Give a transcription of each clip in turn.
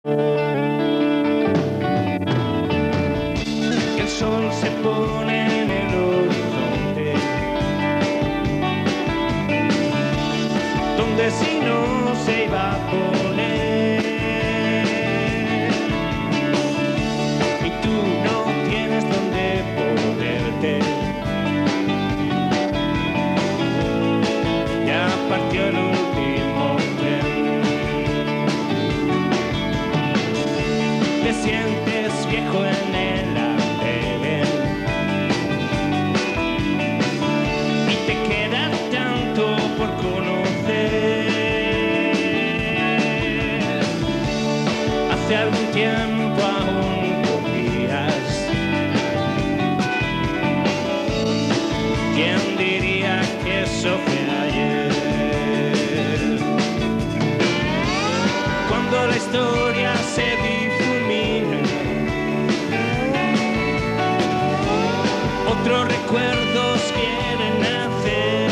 El sol se pone en el horizonte, donde si no se iba a poner, y tú no tienes donde ponerte. Ya partió el último tren. Te sientes viejo en el andén y te queda tanto por conocer. Hace algún tiempo aún corrías. ¿Quién diría que eso fue ayer? Cuando la historia se difumina, otros recuerdos quieren nacer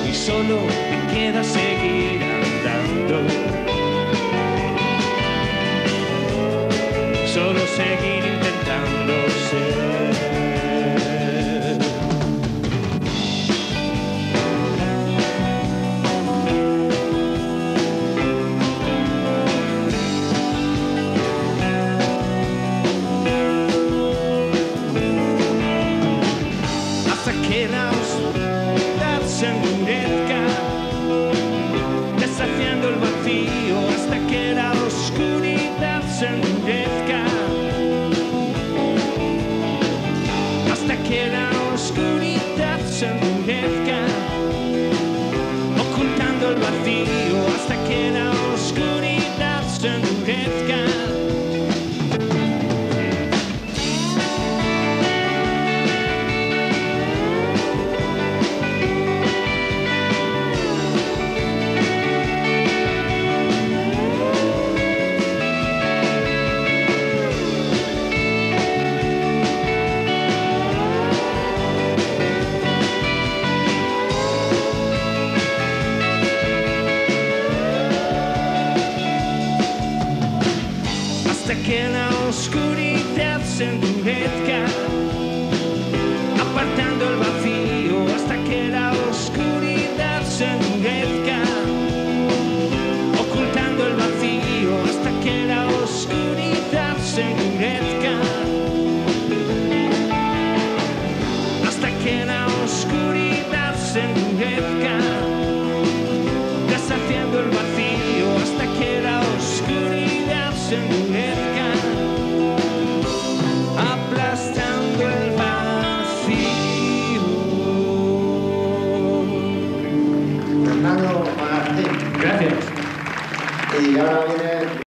y solo te queda seguir andando, solo seguir intentando ser. Que la oscuridad se endurezca, desafiando el vacío hasta que la oscuridad se endurezca, hasta que la oscuridad se endurezca, ocultando el vacío hasta que la oscuridad se endurezca. Hasta que la oscuridad se endurezca, apartando el vacío hasta que la oscuridad se endurezca, ocultando el vacío hasta que la oscuridad se endurezca, hasta que la oscuridad se endurezca, desafiando el vacío hasta que la oscuridad se endurezca.